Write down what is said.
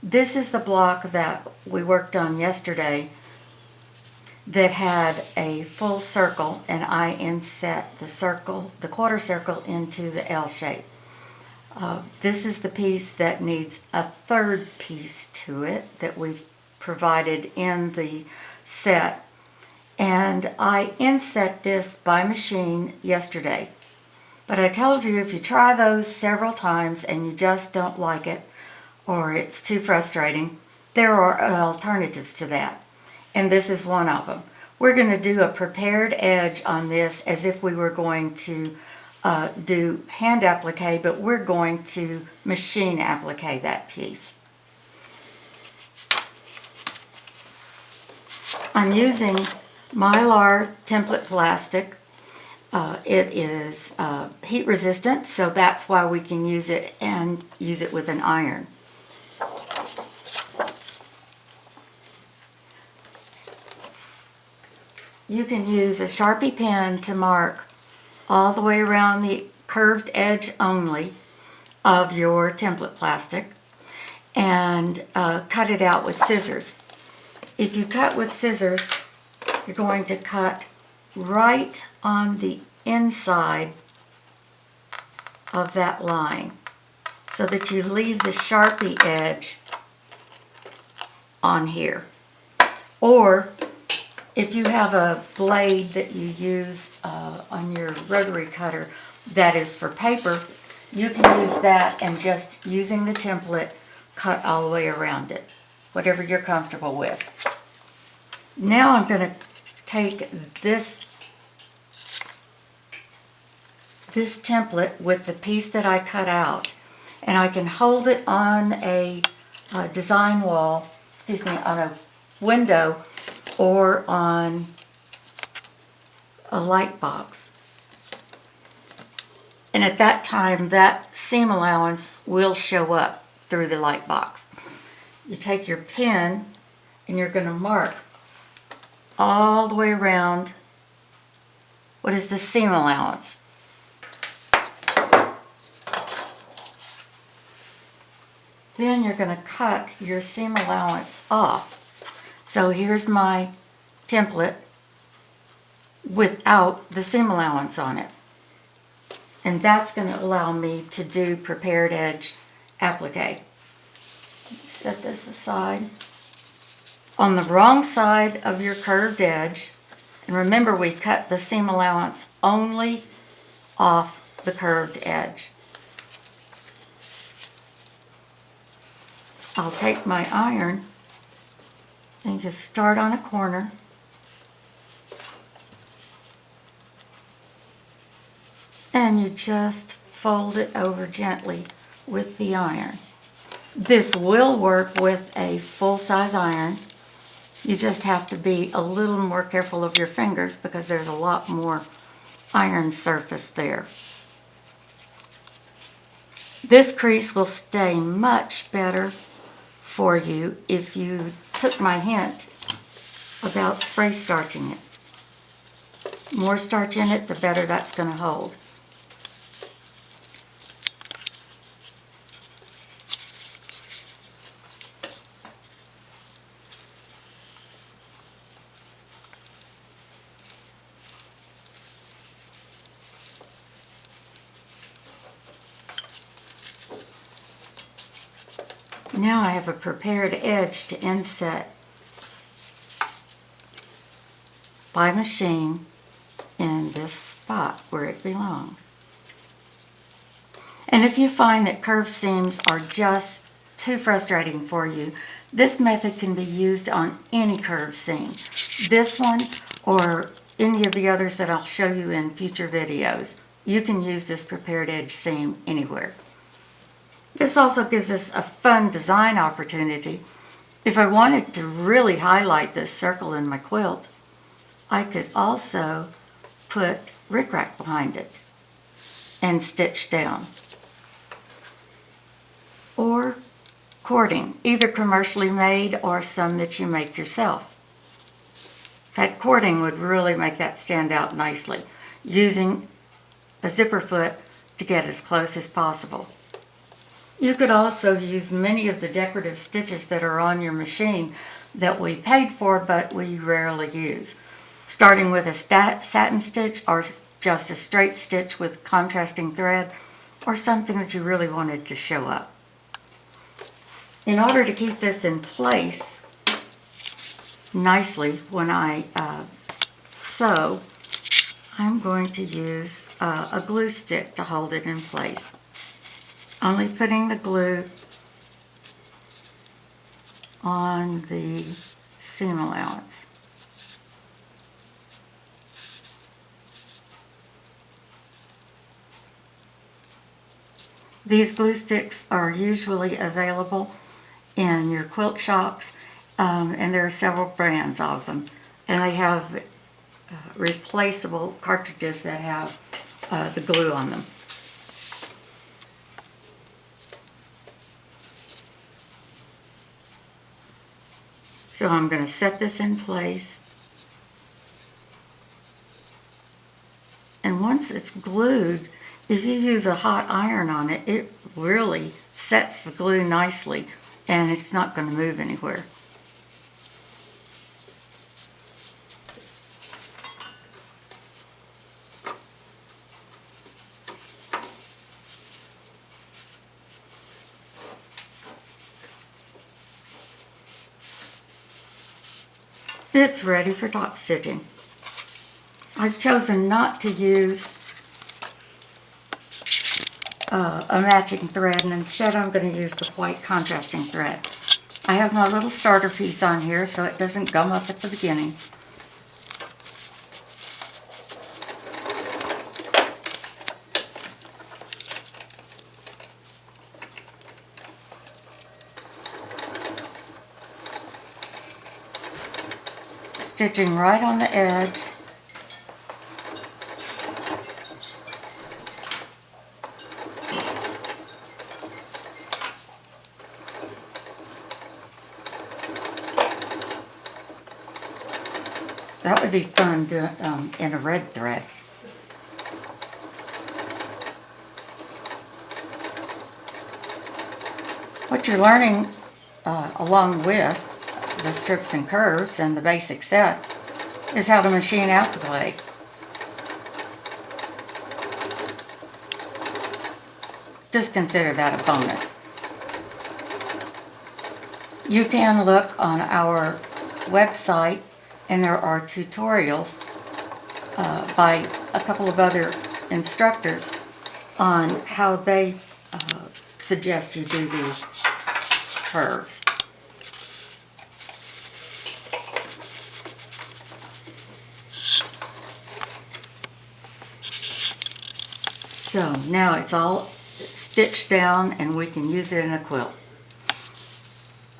This is the block that we worked on yesterday that had a full circle, and I inset the quarter circle into the L shape. This is the piece that needs a third piece to it that we've provided in the set, and I inset this by machine yesterday. But I told you, if you try those several times and you just don't like it, or it's too frustrating, there are alternatives to that, and this is one of them. We're going to do a prepared edge on this as if we were going to do hand applique, but we're going to machine applique that piece. I'm using Mylar template plastic. It is heat resistant, so that's why we can use it and use it with an iron. You can use a Sharpie pen to mark all the way around the curved edge only of your template plastic, and cut it out with scissors. If you cut with scissors, you're going to cut right on the inside of that line so that you leave the Sharpie edge on here. Or if you have a blade that you use on your rotary cutter that is for paper, you can use that, and just using the template, cut all the way around it, whatever you're comfortable with. Now I'm going to take this template with the piece that I cut out, and I can hold it on a design wall, on a window, or on a light box. And at that time, that seam allowance will show up through the light box. You take your pen and you're going to mark all the way around what is the seam allowance. Then you're going to cut your seam allowance off. So here's my template without the seam allowance on it. And that's going to allow me to do prepared edge applique. Set this aside. On the wrong side of your curved edge, and remember we cut the seam allowance only off the curved edge. I'll take my iron and just start on a corner, and you just fold it over gently with the iron. This will work with a full-size iron. You just have to be a little more careful of your fingers because there's a lot more iron surface there. This crease will stay much better for you if you took my hint about spray starching it. More starch in it, the better that's going to hold. Now I have a prepared edge to inset by machine in this spot where it belongs. And if you find that curved seams are just too frustrating for you, this method can be used on any curved seam. This one or any of the others that I'll show you in future videos. You can use this prepared edge seam anywhere. This also gives us a fun design opportunity. If I wanted to really highlight this circle in my quilt, I could also put rickrack behind it and stitch down. Or cording, either commercially made or some that you make yourself. That cording would really make that stand out nicely, using a zipper foot to get as close as possible. You could also use many of the decorative stitches that are on your machine that we paid for but we rarely use. Starting with a satin stitch or just a straight stitch with contrasting thread or something that you really wanted to show up. In order to keep this in place nicely when I sew, I'm going to use a glue stick to hold it in place. Only putting the glue on the seam allowance. These glue sticks are usually available in your quilt shops, and there are several brands of them. And they have replaceable cartridges that have the glue on them. So I'm going to set this in place. And once it's glued, if you use a hot iron on it, it really sets the glue nicely and it's not going to move anywhere. It's ready for top stitching. I've chosen not to use a matching thread, and instead I'm going to use the white contrasting thread. I have my little starter piece on here so it doesn't gum up at the beginning. Stitching right on the edge. That would be fun doing in a red thread. What you're learning along with the strips and curves and the basic set is how to machine out the clay. Just consider that a bonus. You can look on our website and there are tutorials by a couple of other instructors on how they suggest you do these curves. So now it's all stitched down and we can use it in a quilt.